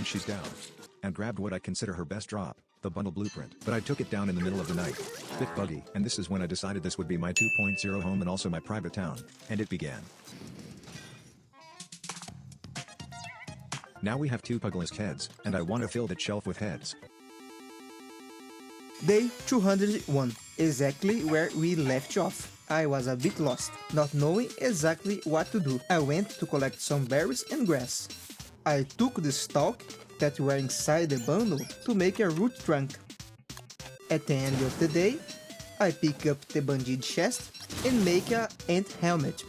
and she's down. And grabbed what I consider her best drop, the bundle blueprint. But I took it down in the middle of the night. Bit buggy, and this is when I decided this would be my 2.0 home and also my private town. And it began. Now we have 2 Pugilisk heads, and I want to fill that shelf with heads. Day 201, exactly where we left off. I was a bit lost, not knowing exactly what to do. I went to collect some berries and grass. I took the stalk that were inside the bundle to make a root trunk. At the end of the day, I pick up the bandit chest and make a ant helmet.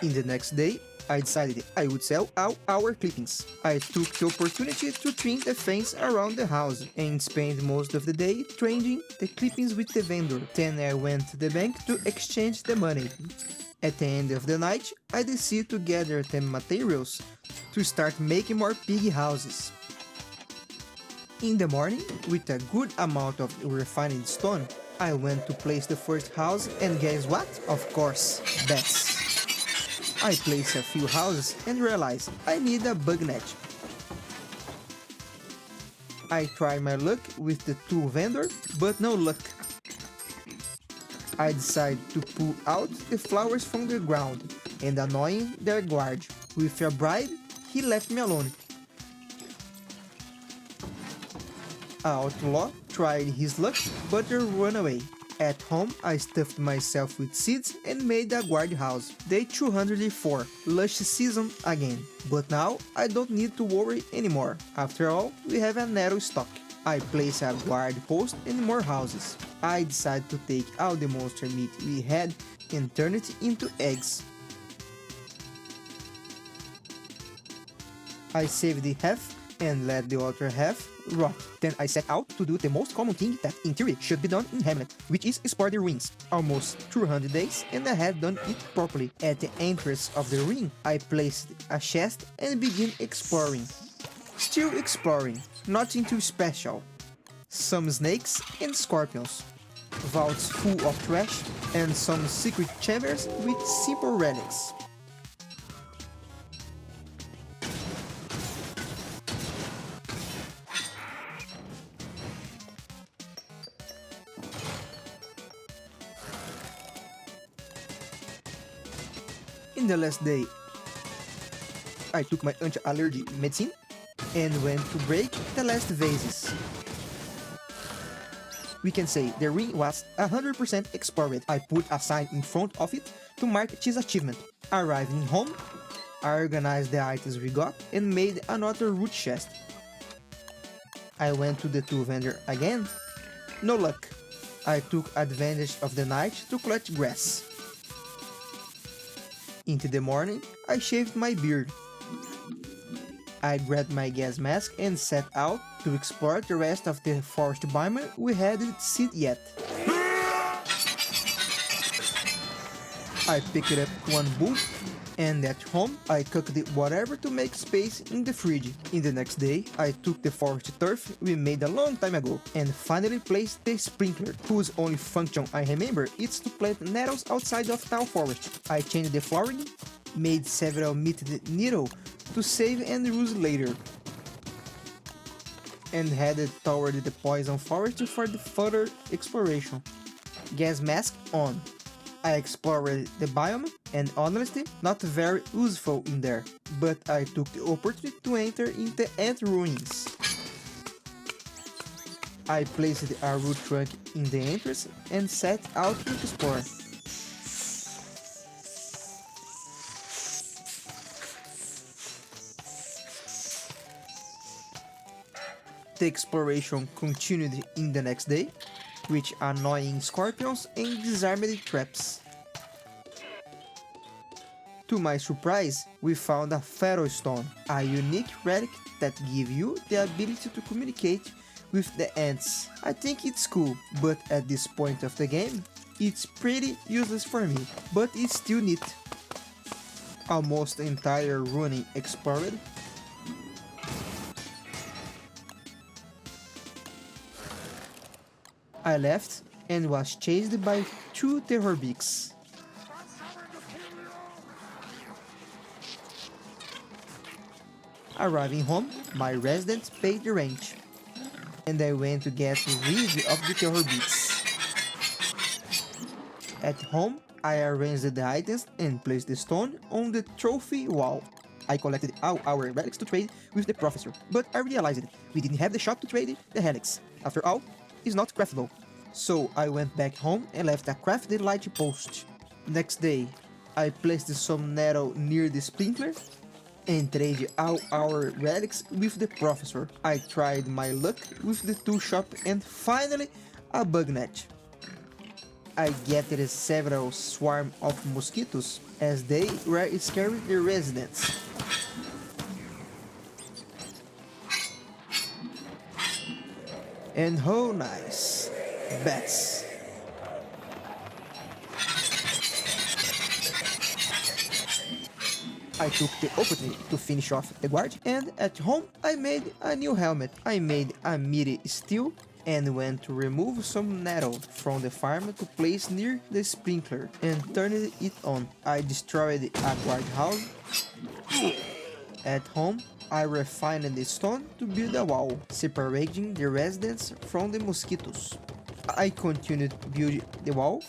In the next day, I decided I would sell all our clippings. I took the opportunity to trim the fence around the house and spent most of the day trading the clippings with the vendor. Then I went to the bank to exchange the money. At the end of the night, I decided to gather the materials to start making more pig houses. In the morning, with a good amount of refined stone, I went to place the first house, and guess what? Of course, bats. I placed a few houses and realized I need a bug net. I tried my luck with the tool vendor, but no luck. I decided to pull out the flowers from the ground and annoying their guard. With a bribe, he left me alone. An outlaw tried his luck, but ran away. At home, I stuffed myself with seeds and made a guard house. Day 204, lush season again. But now, I don't need to worry anymore. After all, we have a narrow stock. I place a guard post and more houses. I decided to take all the monster meat we had and turn it into eggs. I saved the half and let the other half rot. Then I set out to do the most common thing that in theory should be done in Hamlet, which is explore the ruins. Almost 200 days and I had done it properly. At the entrance of the ruin, I placed a chest and began exploring. Still exploring, nothing too special. Some snakes and scorpions, vaults full of trash, and some secret chambers with simple relics. In the last day, I took my anti-allergy medicine and went to break the last vases. We can say the ring was 100% explored. I put a sign in front of it to mark this achievement. Arriving home, I organized the items we got and made another root chest. I went to the tool vendor again. No luck. I took advantage of the night to collect grass. Into the morning, I shaved my beard. I grabbed my gas mask and set out to explore the rest of the forest biome we hadn't seen yet. I picked up one bull, and at home I cooked whatever to make space in the fridge. In the next day, I took the forest turf we made a long time ago and finally placed the sprinkler, whose only function I remember is to plant nettles outside of tall forest. I changed the flooring, made several meated needles to save and use later, and headed toward the poison forest for the further exploration. Gas mask on. I explored the biome and honestly not very useful in there, but I took the opportunity to enter in the ant ruins. I placed a root trunk in the entrance and set out to explore. The exploration continued in the next day, with annoying scorpions and disarmed traps. To my surprise, we found a Pharaoh stone, a unique relic that gives you the ability to communicate with the ants. I think it's cool, but at this point of the game, it's pretty useless for me, but it's still neat. Almost the entire ruin explored. I left and was chased by 2 terror beaks. Arriving home, my residents paid the rent, and I went to get rid of the terror beats. At home, I arranged the items and placed the stone on the trophy wall. I collected all our relics to trade with the professor, but I realized we didn't have the shop to trade the helix. After all, it's not craftable. So I went back home and left a crafted light post. Next day, I placed some nettle near the sprinkler and traded all our relics with the professor. I tried my luck with the tool shop and finally a bug net. I gathered several swarms of mosquitoes as they were scaring the residents. And how nice! Bats! I took the opportunity to finish off the guard, and at home I made a new helmet. I made a MIDI steel and went to remove some nettle from the farm to place near the sprinkler and turned it on. I destroyed a guardhouse. At home, I refined the stone to build a wall, separating the residents from the mosquitoes. I continued to build the wall,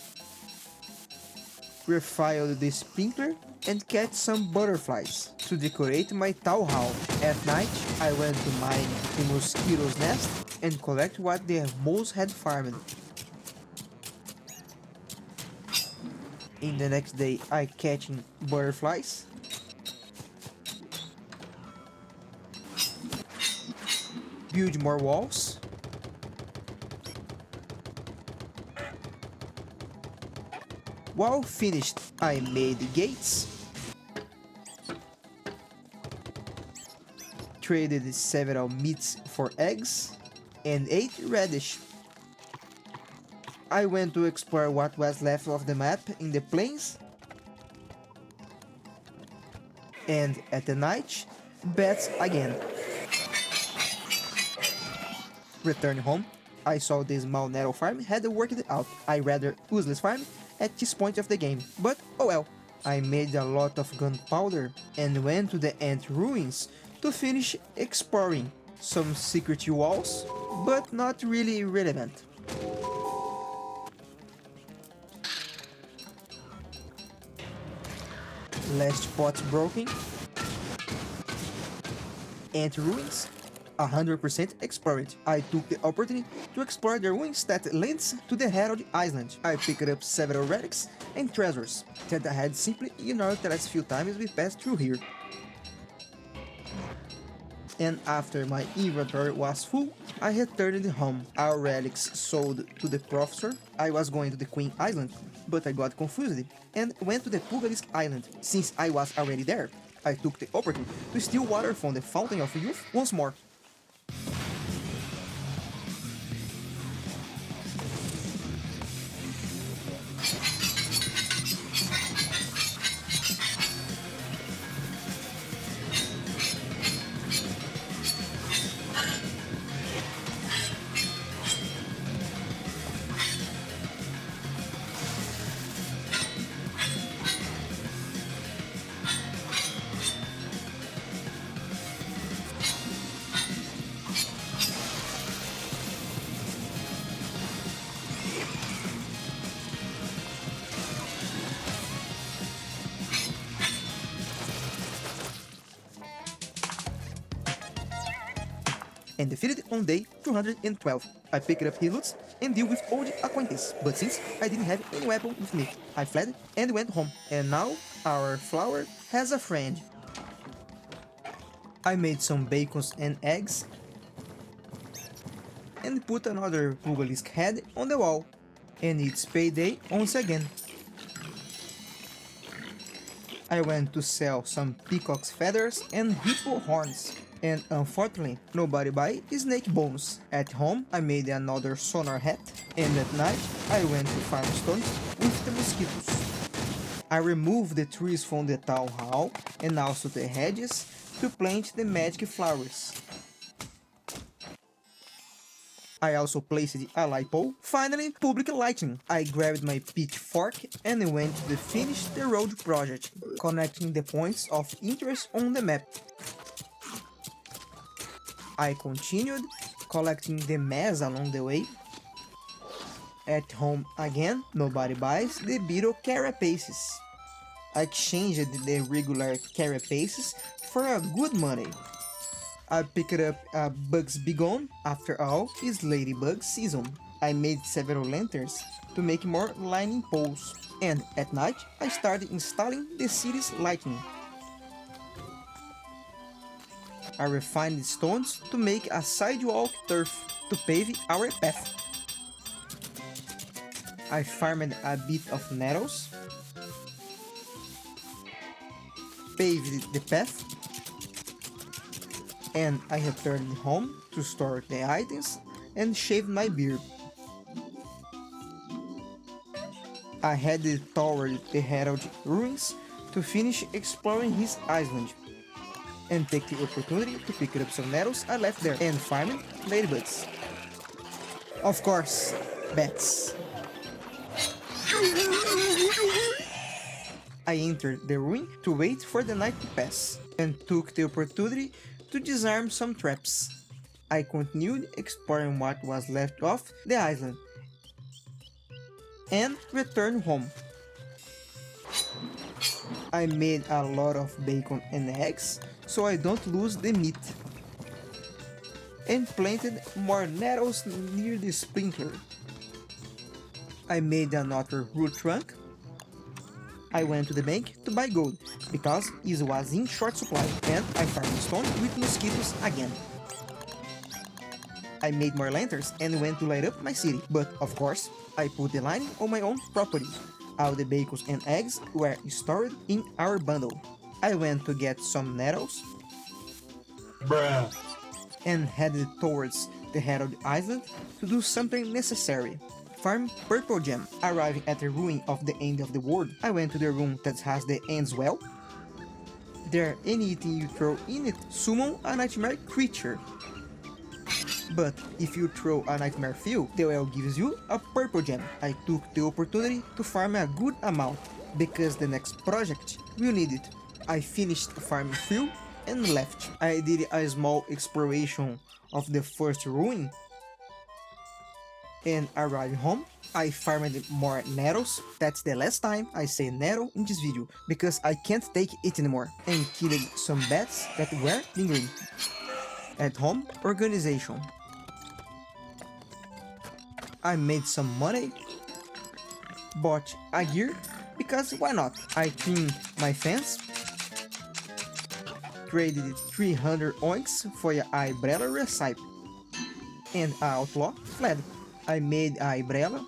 refilled the sprinkler, and catch some butterflies to decorate my town hall. At night, I went to mine the mosquito's nest and collect what the moles had farmed. In the next day, I catching butterflies, build more walls, while finished, I made gates, traded several meats for eggs, and ate radish. I went to explore what was left of the map in the plains, and at the night, bats again. Returned home, I saw the small nettle farm had worked out. I rather useless farm at this point of the game, but oh well. I made a lot of gunpowder and went to the ant ruins to finish exploring. Some secret walls, but not really relevant. Last pot broken. Ant ruins, 100% explored. I took the opportunity to explore the ruins that leads to the Herald Island. I picked up several relics and treasures that I had simply ignored the last few times we passed through here. And after my inventory was full, I returned home. Our relics sold to the professor. I was going to the Queen Island, but I got confused and went to the Pugalisk Island. Since I was already there, I took the opportunity to steal water from the Fountain of Youth once more. And defeated on day 212. I picked up his loot and deal with old acquaintances, but since I didn't have any weapon with me, I fled and went home. And now our flower has a friend. I made some bacons and eggs and put another Pugalisk head on the wall. And it's payday once again. I went to sell some peacock's feathers and hippo horns. And unfortunately, nobody buy snake bones. At home, I made another sonar hat, and at night, I went to farm stones with the mosquitoes. I removed the trees from the town hall, and also the hedges, to plant the magic flowers. I also placed a light pole. Finally, public lighting. I grabbed my pitchfork and went to finish the road project, connecting the points of interest on the map. I continued collecting the mess along the way. At home again, nobody buys the beetle carapaces. I exchanged the regular carapaces for a good money. I picked up a Bugs Begone. After all, it's ladybug season. I made several lanterns to make more lighting poles, and at night I started installing the city's lighting. I refined stones to make a sidewalk turf to pave our path. I farmed a bit of nettles, paved the path, and I returned home to store the items and shave my beard. I headed toward the Herald ruins to finish exploring his island and take the opportunity to pick up some nettles I left there and farm ladybugs. Of course, bats. I entered the ruin to wait for the night to pass and took the opportunity to disarm some traps. I continued exploring what was left of the island and returned home. I made a lot of bacon and eggs so I don't lose the meat, and planted more nettles near the sprinkler. I made another wood trunk. I went to the bank to buy gold because it was in short supply, and I farmed stone with mosquitoes again. I made more lanterns and went to light up my city, but of course, I put the lining on my own property. All the bacons and eggs were stored in our bundle. I went to get some nettles and headed towards the Herald Island to do something necessary. Farm purple gem. Arriving at the ruin of the end of the world, I went to the room that has the ends well. There, anything you throw in it summon a nightmare creature. But if you throw a nightmare fuel, the well gives you a purple gem. I took the opportunity to farm a good amount, because the next project will need it. I finished farming fuel and left. I did a small exploration of the first ruin, and arriving home, I farmed more nettles. That's the last time I say nettle in this video, because I can't take it anymore, and killed some bats that were lingering. At home, organization. I made some money, bought a gear, because why not? I trimmed my fence, traded 300 oinks for an umbrella recipe, and an outlaw fled. I made an umbrella,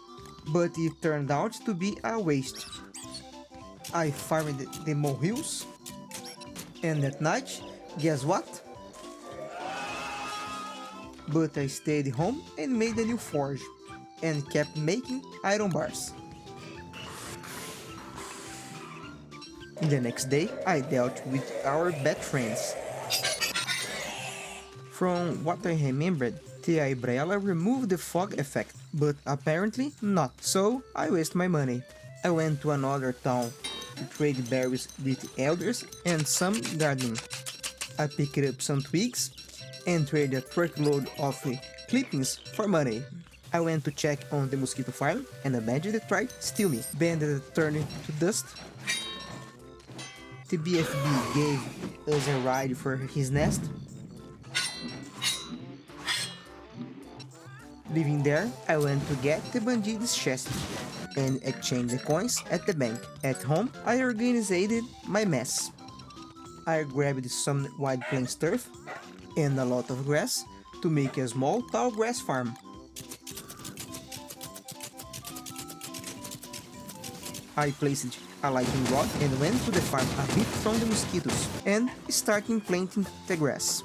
but it turned out to be a waste. I farmed the molehills, and at night, guess what? But I stayed home and made a new forge, and kept making iron bars. The next day, I dealt with our bad friends. From what I remembered, the umbrella removed the fog effect, but apparently not, so I wasted my money. I went to another town to trade berries with elders and some gardening. I picked up some twigs and traded a truckload of clippings for money. I went to check on the mosquito farm, and a bandit tried to steal me. Bandit turned to dust. The BFB gave us a ride for his nest. Living there, I went to get the bandit's chest and exchange the coins at the bank. At home, I organized my mess. I grabbed some wide plains turf and a lot of grass to make a small tall grass farm. I placed a lighting rod and went to the farm a bit from the mosquitoes and started planting the grass.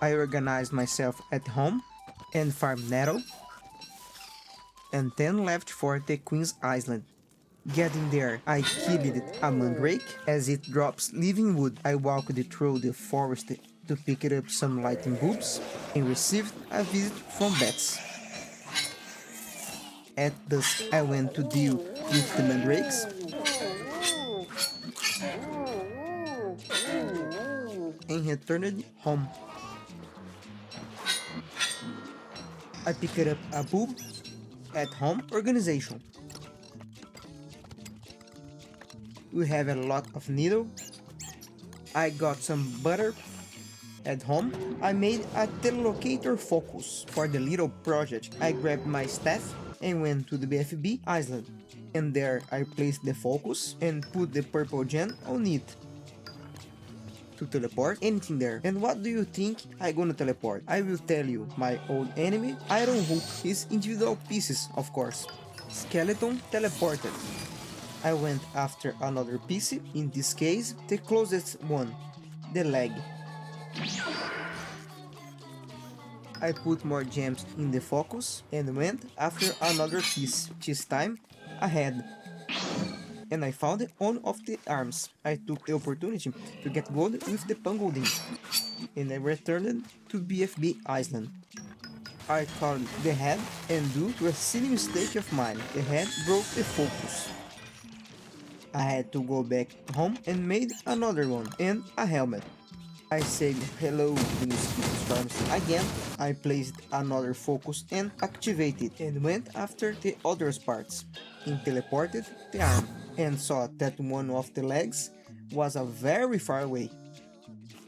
I organized myself at home and farmed nettle, and 10 left for the Queen's Island. Getting there, I killed a mandrake as it drops living wood. I walked through the forest to pick up some lighting bulbs and received a visit from bats. At dusk, I went to deal with the mandrakes and returned home. I picked up a bulb at home organization. We have a lot of needle. I got some butter. At home, I made a telelocator focus for the little project. I grabbed my staff and went to the BFB island. And there I placed the focus and put the purple gem on it to teleport anything there. And what do you think I'm gonna teleport? I will tell you, my old enemy, Iron Hook, his individual pieces, of course. Skeleton teleported. I went after another piece, in this case, the closest one, the leg. I put more gems in the focus and went after another piece, this time a head. And I found one of the arms. I took the opportunity to get gold with the pangolin. And I returned to BFB Island. I called the head, and due to a silly mistake of mine, the head broke the focus. I had to go back home and made another one and a helmet. I said hello to mosquito storms again. I placed another focus and activated and went after the other parts and teleported the arm and saw that one of the legs was very far away.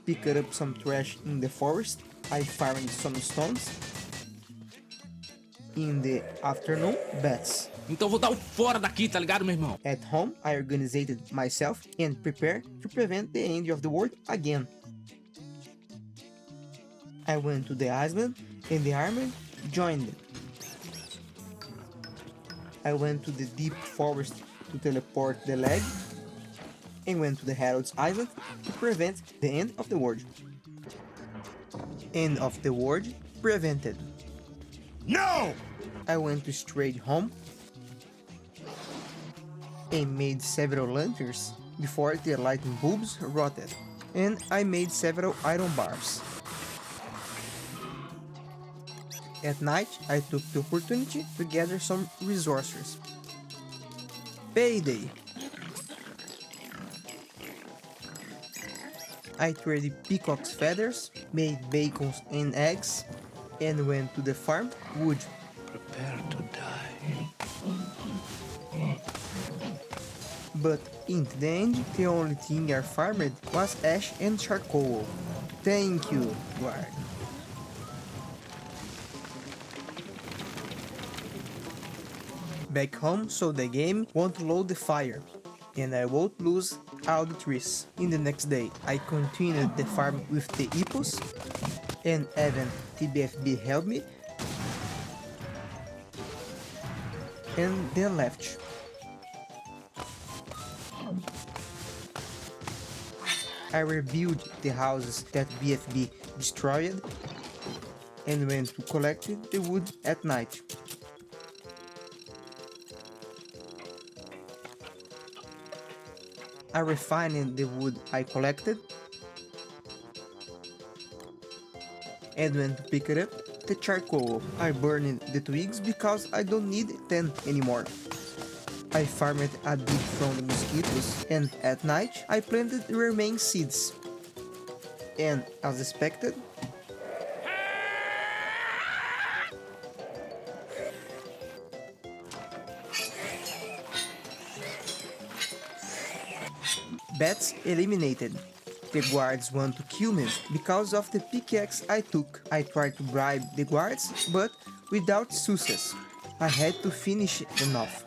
Picked up some trash in the forest. I found some stones. In the afternoon, bats. Então vou dar o fora daqui, tá ligado, meu irmão? At home, I organized myself and prepared to prevent the end of the world again. I went to the island and the army joined. I went to the deep forest to teleport the leg and went to the Herald's Island to prevent the end of the world. End of the world prevented. No! I went straight home and made several lanterns before the lightning bulbs rotted, and I made several iron bars. At night, I took the opportunity to gather some resources. Payday! I traded peacock's feathers, made bacons and eggs, and went to the farm wood. Prepare to die. But in the end, the only thing I farmed was ash and charcoal. Thank you, Guard. Back home, so the game won't load the fire, and I won't lose all the trees. In the next day, I continued the farm with the hippos, and even TBFB helped me, and then left. I rebuilt the houses that BFB destroyed, and went to collect the wood at night. I refined the wood I collected and went to pick it up the charcoal. I burned the twigs because I don't need them anymore. I farmed a bit from the mosquitoes, and at night I planted the remaining seeds. And as expected, bats eliminated. The guards want to kill me because of the pickaxe I took. I tried to bribe the guards, but without success. I had to finish them off.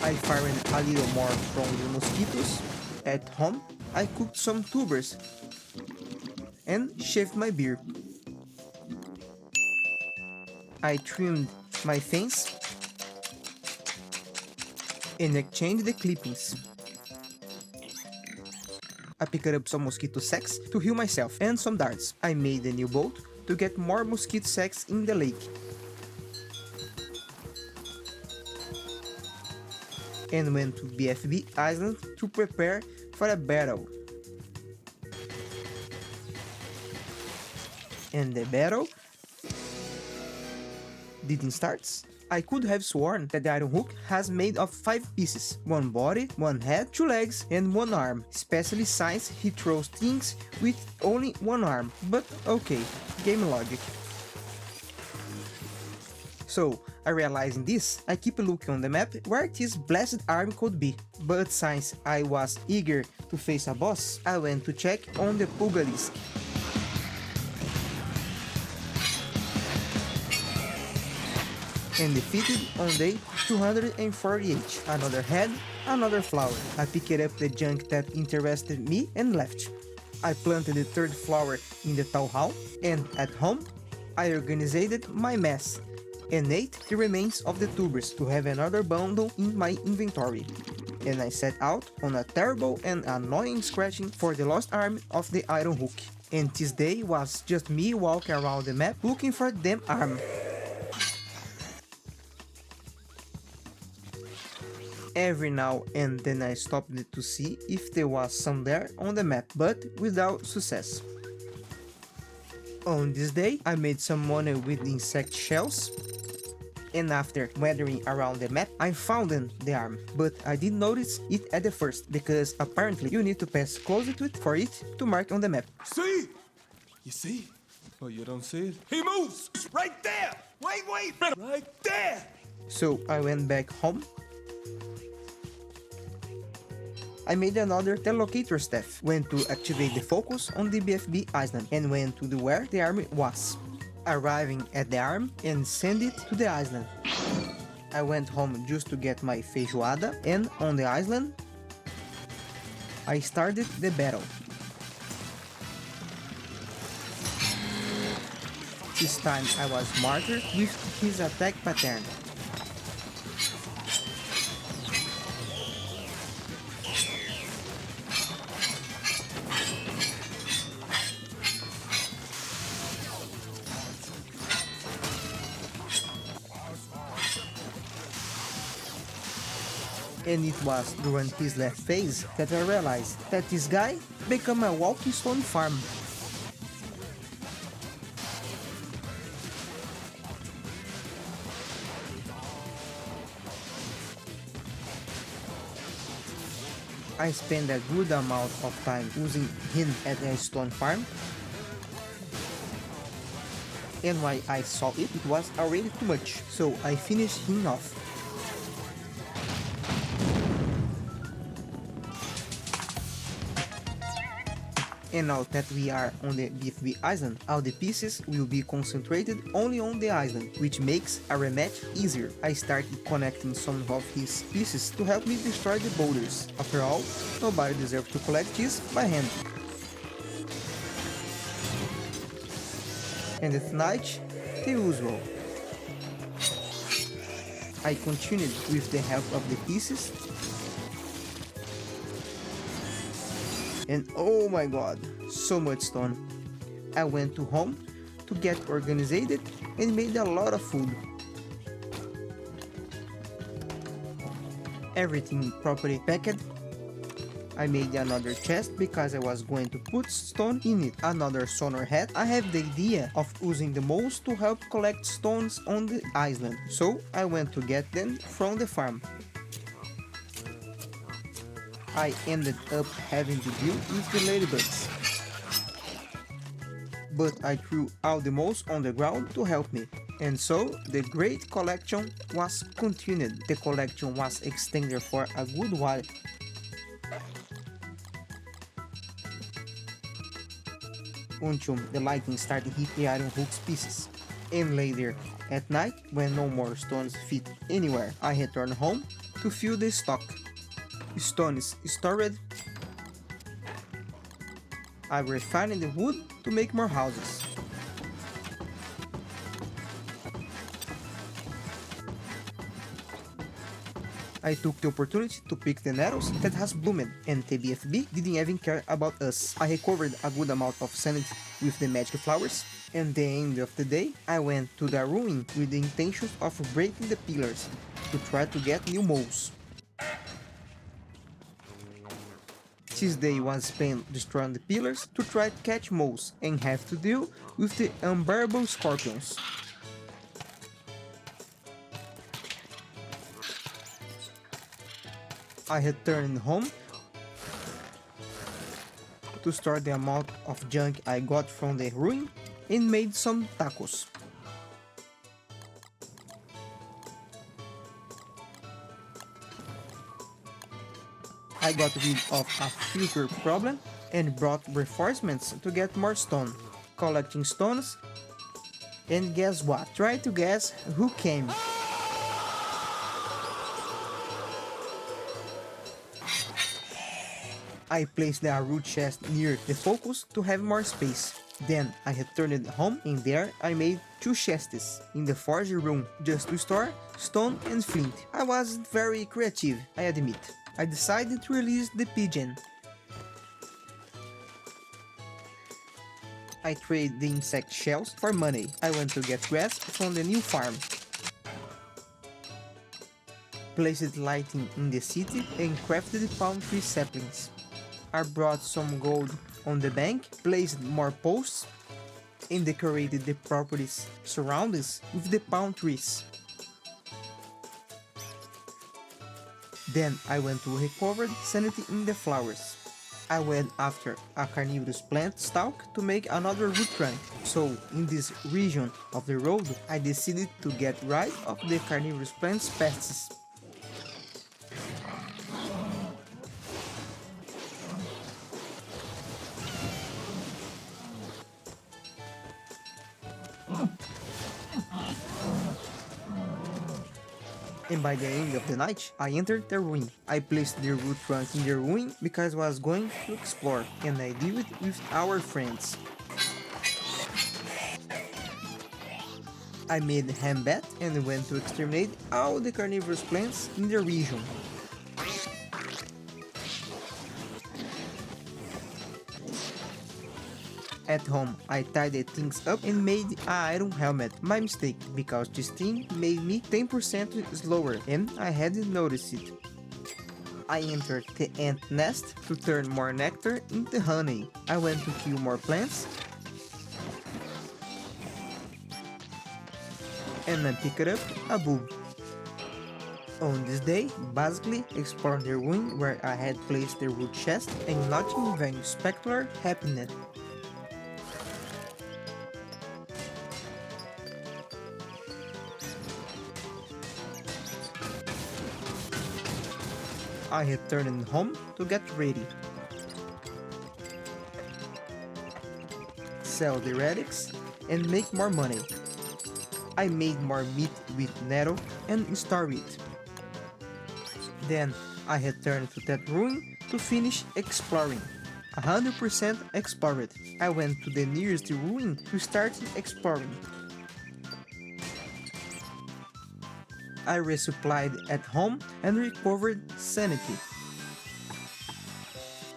I farmed a little more from the mosquitoes. At home, I cooked some tubers and shaved my beard. I trimmed my fence and exchanged the clippings. I picked up some mosquito sacks to heal myself and some darts. I made a new boat to get more mosquito sacks in the lake. And went to BFB Island to prepare for a battle. And the battle didn't start I could have sworn that the iron hook has made of 5 pieces, 1 body, 1 head, 2 legs and 1 arm, especially since he throws things with only 1 arm, but okay, game logic. So, I realizing this, I keep looking on the map where this blessed arm could be, but since I was eager to face a boss, I went to check on the Pugalisk. And defeated on day 248. Another head, another flower. I picked up the junk that interested me and left. I planted the 3rd flower in the town hall, and at home, I organized my mess and ate the remains of the tubers to have another bundle in my inventory. And I set out on a terrible and annoying scratching for the lost arm of the iron hook. And this day was just me walking around the map looking for them arm. Every now and then I stopped to see if there was some there on the map, but without success. On this day, I made some money with insect shells, and after wandering around the map, I found the arm, but I didn't notice it at the first, because apparently you need to pass close to it for it to mark on the map. See? You see? Oh, you don't see it? He moves! Right there! Wait! Right there! So I went back home. I made another telelocator staff, went to activate the focus on the BFB island, and went to where the arm was. Arriving at the arm and send it to the island. I went home just to get my feijoada, and on the island, I started the battle. This time I was smarter with his attack pattern. And it was during his last phase that I realized that this guy became a walking stone farm. I spent a good amount of time using him at a stone farm, and when I saw it was already too much, so I finished him off. And now that we are on the BFB island, all the pieces will be concentrated only on the island, which makes a rematch easier. I started connecting some of his pieces to help me destroy the boulders. After all, nobody deserves to collect this by hand. And at night, the usual. I continued with the help of the pieces. And oh my god, so much stone. I went to home to get organized and made a lot of food. Everything properly packed. I made another chest because I was going to put stone in it. Another sonar head. I have the idea of using the moles to help collect stones on the island, so I went to get them from the farm. I ended up having to deal with the ladybugs, but I threw all the moles on the ground to help me. And so the great collection was continued. The collection was extended for a good while. Until the lightning started hit the iron hook's pieces. And later at night, when no more stones fit anywhere, I returned home to fill the stock. Stones stored. I refined the wood to make more houses. I took the opportunity to pick the nettles that has bloomed, and the BFB didn't even care about us. I recovered a good amount of sanity with the magic flowers, and at the end of the day, I went to the ruin with the intention of breaking the pillars to try to get new moles. This day was spent destroying the pillars to try to catch moles and have to deal with the unbearable scorpions. I returned home to store the amount of junk I got from the ruin and made some tacos. I got rid of a filter problem and brought reinforcements to get more stone, collecting stones, and guess what? Try to guess who came. I placed the root chest near the focus to have more space. Then I returned home and there I made 2 chests in the forge room just to store stone and flint. I wasn't very creative, I admit. I decided to release the pigeon. I traded the insect shells for money. I went to get grass from the new farm. Placed lighting in the city and crafted palm tree saplings. I brought some gold on the bank, placed more posts, and decorated the property's surroundings with the palm trees. Then I went to recover sanity in the flowers. I went after a carnivorous plant stalk to make another root trunk. So in this region of the road, I decided to get rid of the carnivorous plant's pests. And by the end of the night, I entered the ruin. I placed the root trunk in the ruin because I was going to explore, and I did it with our friends. I made Hamlet and went to exterminate all the carnivorous plants in the region. At home, I tidied things up and made an iron helmet. My mistake, because this thing made me 10% slower and I hadn't noticed it. I entered the ant nest to turn more nectar into honey. I went to kill more plants and I picked up a bulb. On this day, basically explored the ruin where I had placed the root chest and nothing very spectacular happened. I returned home to get ready. Sell the Redux and make more money. I made more meat with nettle and store it. Then I returned to that ruin to finish exploring. 100% explored. I went to the nearest ruin to start exploring. I resupplied at home and recovered sanity.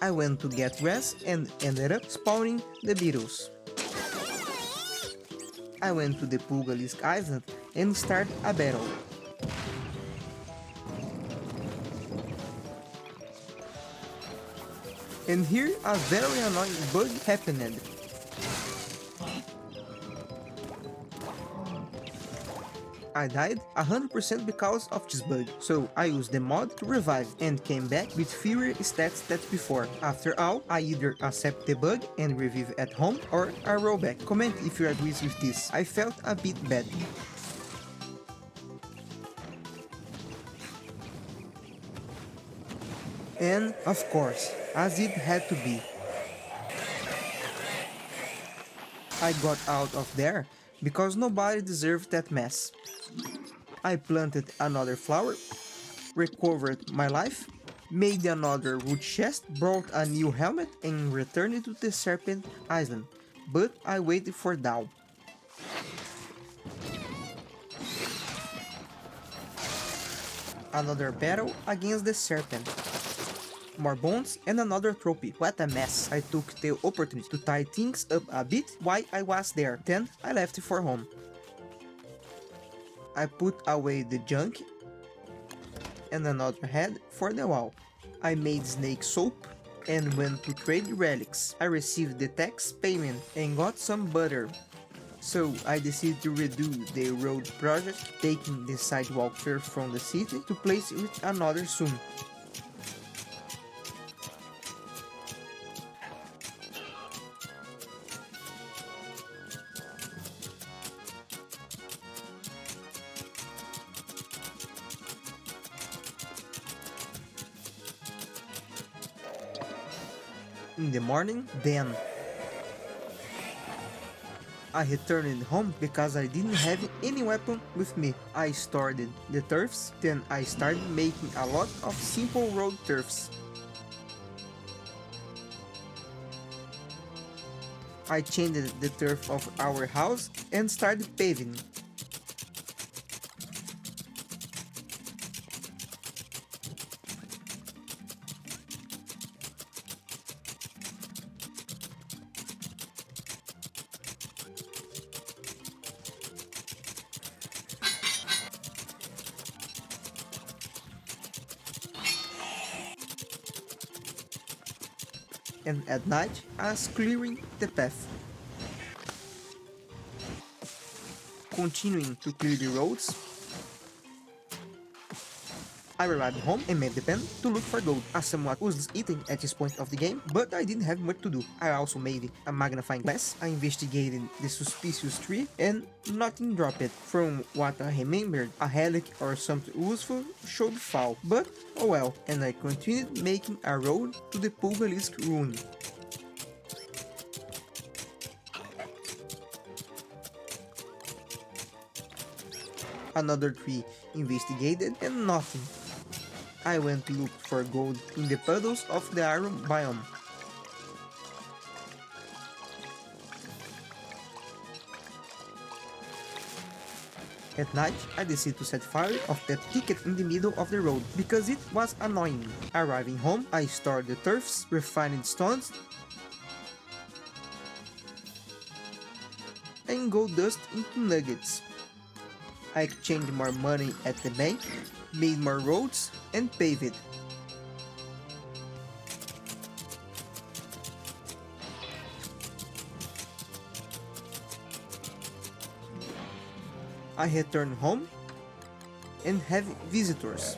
I went to get rest and ended up spawning the beetles. I went to the Pugalisk Island and started a battle. And here a very annoying bug happened. I died 100% because of this bug, so I used the mod to revive and came back with fewer stats than before. After all, I either accept the bug and revive at home or I roll back. Comment if you agree with this. I felt a bit bad. And of course, as it had to be, I got out of there because nobody deserved that mess. I planted another flower, recovered my life, made another root chest, brought a new helmet and returned to the Serpent Island, but I waited for Dow. Another battle against the serpent. More bones and another trophy. What a mess. I took the opportunity to tie things up a bit while I was there. Then I left for home. I put away the junk and another head for the wall. I made snake soap and went to trade relics. I received the tax payment and got some butter. So I decided to redo the road project, taking the sidewalk fair from the city to place with another soon. in the morning. Then I returned home because I didn't have any weapon with me. I stored the turfs, then I started making a lot of simple road turfs. I changed the turf of our house and started paving. And at night, I was clearing the path. Continuing to clear the roads, I arrived home and made the pen to look for gold, a somewhat useless item at this point of the game, but I didn't have much to do. I also made a magnifying glass, I investigated the suspicious tree, and nothing dropped. From what I remembered, a relic or something useful should fall, but oh well, and I continued making a road to the Pulgalisk ruin. Another tree investigated and nothing. I went to look for gold in the puddles of the iron biome. At night, I decided to set fire of that ticket in the middle of the road because it was annoying. Arriving home, I stored the turfs, refined stones, and gold dust into nuggets. I exchanged more money at the bank, made more roads, and paved it. I returned home and have visitors.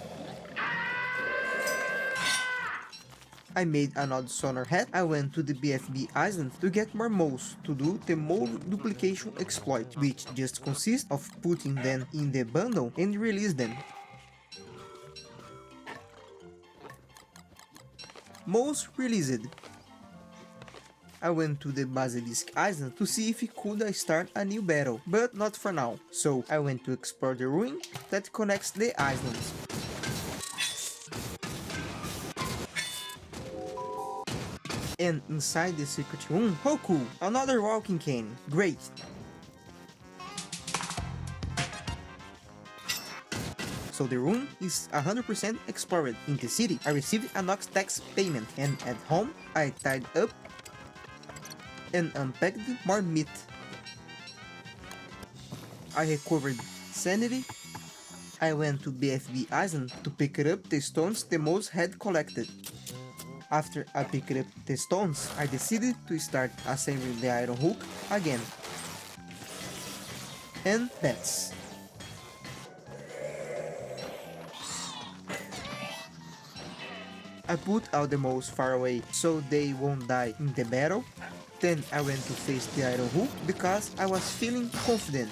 I made another sonar hat. I went to the BFB Island to get more moles to do the mole duplication exploit, which just consists of putting them in the bundle and release them. Moles released. I went to the Basilisk Island to see if he could start a new battle, but not for now. So I went to explore the ruin that connects the islands. And inside the secret room, oh cool, another walking cane, great. So the room is 100% explored. In the city, I received a Nox tax payment, and at home, I tied up and unpacked more meat. I recovered sanity. I went to BFB Island to pick up the stones the moles had collected. After I picked up the stones, I decided to start assembling the iron hook again. And that's... I put all the moles far away so they won't die in the battle. Then I went to face the iron hook because I was feeling confident.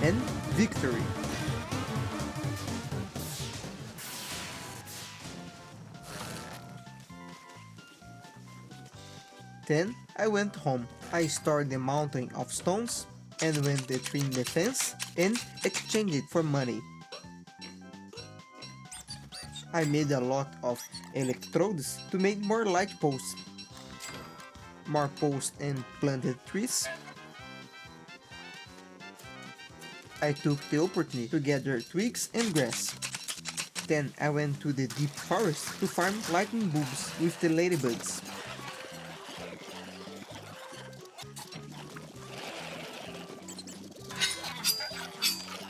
And victory. Then I went home. I stored the mountain of stones and went to trim the fence and exchanged it for money. I made a lot of electrodes to make more light posts, more posts and planted trees. I took the opportunity to gather twigs and grass. Then I went to the deep forest to farm lightning bulbs with the ladybugs.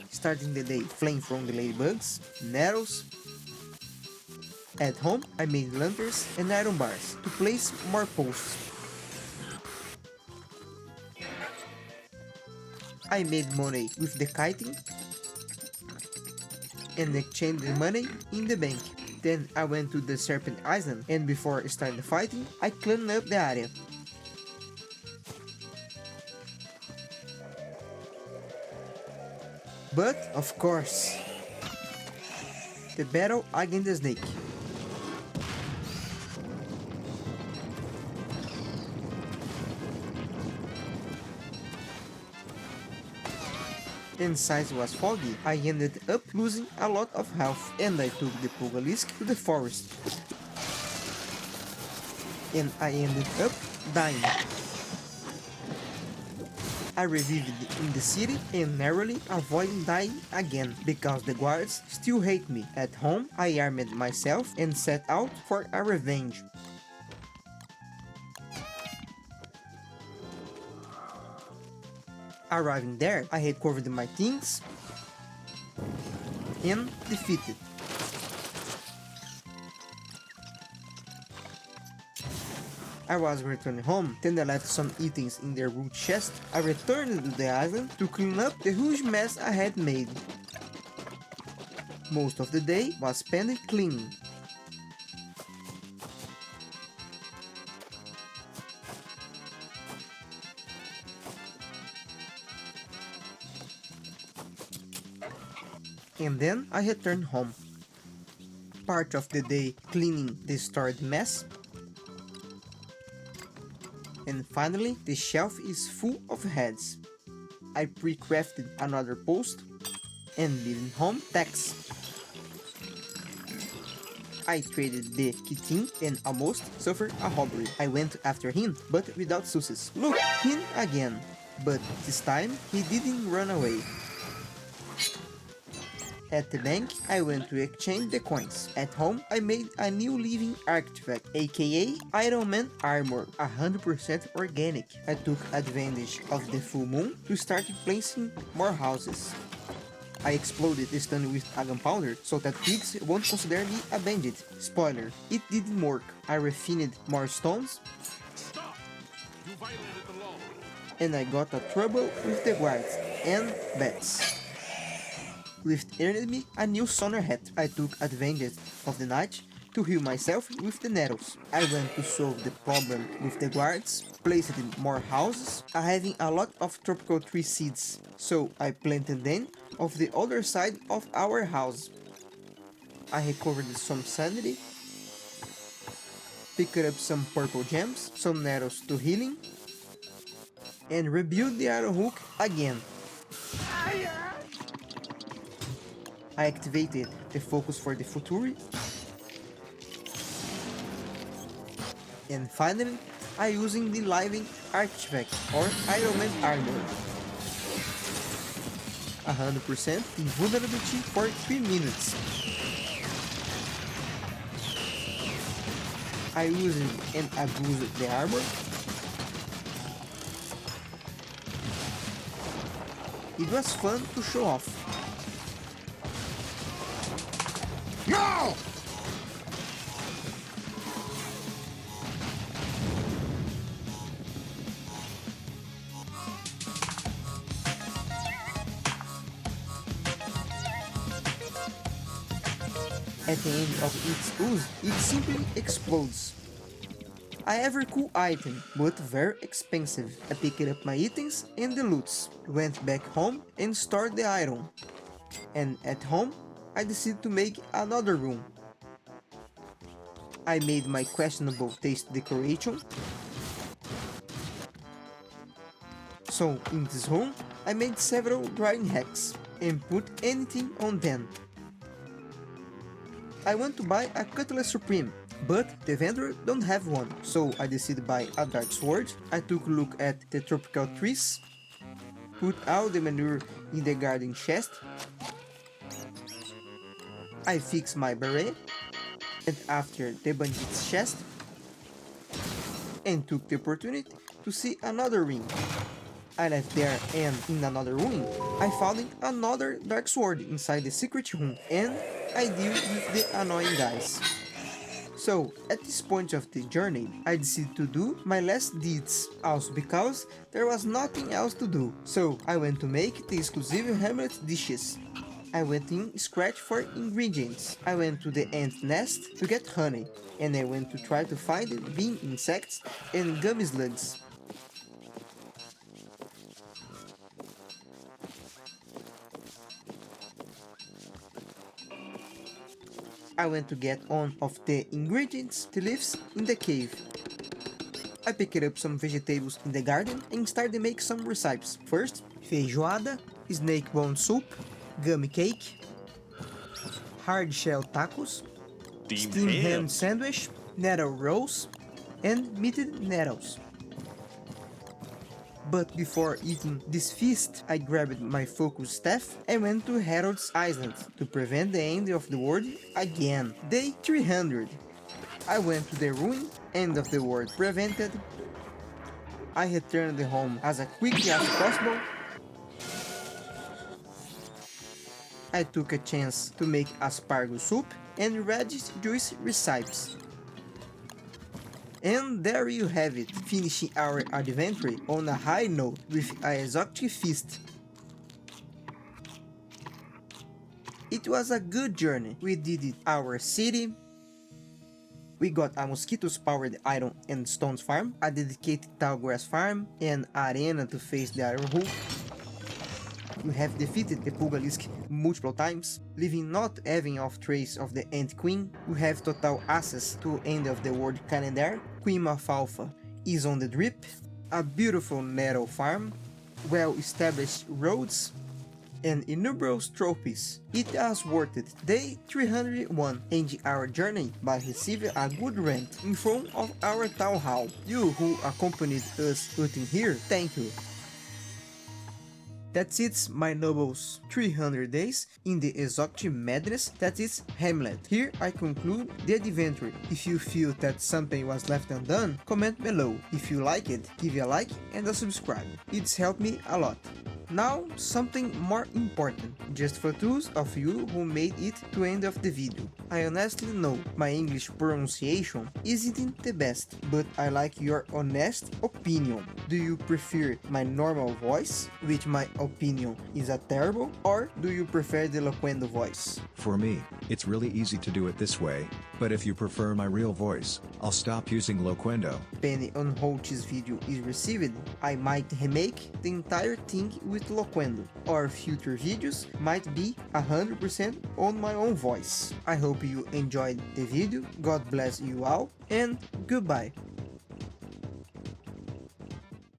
Starting the day, flame from the ladybugs, nettles, At home, I made lanterns and iron bars to place more posts. I made money with the kiting and exchanged the money in the bank. Then I went to the Serpent Island, and before starting the fighting, I cleaned up the area. But, of course, the battle against the snake. And since it was foggy, I ended up losing a lot of health, and I took the Pugalisk to the forest. And I ended up dying. I revived in the city and narrowly avoided dying again, because the guards still hate me. At home, I armed myself and set out for a revenge. Arriving there, I had covered my things and defeated. I was returning home, then I left some items in their root chest. I returned to the island to clean up the huge mess I had made. Most of the day was spent cleaning. And then I returned home. Part of the day cleaning the stored mess. And finally, the shelf is full of heads. I pre-crafted another post and leaving home text. I traded the kitten and almost suffered a robbery. I went after him, but without success. Look, him again. But this time, he didn't run away. At the bank, I went to exchange the coins. At home, I made a new living artifact, aka Iron Man armor, 100% organic. I took advantage of the full moon to start placing more houses. I exploded the stone with a gunpowder so that pigs won't consider me a bandit. Spoiler, it didn't work. I refined more stones. Stop! You violated the law. And I got a trouble with the guards and bats. Which earned me a new sonar hat. I took advantage of the night to heal myself with the nettles. I went to solve the problem with the guards, placed in more houses, having a lot of tropical tree seeds, so I planted them on the other side of our house. I recovered some sanity, picked up some purple gems, some nettles to healing, and rebuilt the iron hook again. I activated the focus for the Futuri. And finally, I using the living artifact or Iron Man armor. 100% invulnerability for 3 minutes. I used and abused the armor. It was fun to show off. No! At the end of its use, it simply explodes. I have a cool item, but very expensive. I picked up my items and the loots, went back home and stored the iron. And at home, I decided to make another room. I made my questionable taste decoration. So in this room, I made several drying hacks and put anything on them. I want to buy a Cutlass Supreme, but the vendor don't have one, so I decided to buy a dark sword. I took a look at the tropical trees, put all the manure in the garden chest. I fixed my beret, and after the bandit's chest, and took the opportunity to see another ring. I left there, and in another room, I found another dark sword inside the secret room, and I deal with the annoying guys. So, at this point of the journey, I decided to do my last deeds, also because there was nothing else to do. So, I went to make the exclusive Hamlet dishes. I went in Scratch for ingredients. I went to the ant nest to get honey, and I went to try to find bee insects and gummy slugs. I went to get one of the ingredients to live in the cave. I picked up some vegetables in the garden and started to make some recipes. First, feijoada, snake bone soup, gummy cake, hard shell tacos, steamed ham sandwich, nettle rolls, and meated nettles. But before eating this feast, I grabbed my focus staff and went to Harold's Island to prevent the end of the world again. Day 300. I went to the ruin, end of the world prevented. I returned home as quickly as possible. I took a chance to make asparagus soup and radish juice recipes. And there you have it, finishing our adventure on a high note with a exotic feast. It was a good journey. We did it our city. We got a mosquitoes-powered iron and stones farm, a dedicated tall grass farm, an arena to face the iron hook. We have defeated the Pugalisk multiple times, leaving not having off trace of the Ant Queen. We have total access to end of the world calendar. Queen of Alpha is on the drip. A beautiful nettle farm, well-established roads, and innumerable trophies. It was worth it. Day 301, ending our journey by receiving a good rent in front of our town hall. You who accompanied us until here, thank you. That's it, my nobles. 300 days in the exotic madness that is Hamlet. Here I conclude the adventure. If you feel that something was left undone, comment below. If you like it, give a like and a subscribe. It's helped me a lot. Now, something more important, just for those of you who made it to end of the video. I honestly know my English pronunciation isn't the best, but I like your honest opinion. Do you prefer my normal voice, which my opinion is a terrible, or do you prefer the Loquendo voice? For me, it's really easy to do it this way, but if you prefer my real voice, I'll stop using Loquendo. Depending on how this video is received, I might remake the entire thing with Loquendo, or future videos might be 100% on my own voice. I hope you enjoyed the video, God bless you all, and goodbye.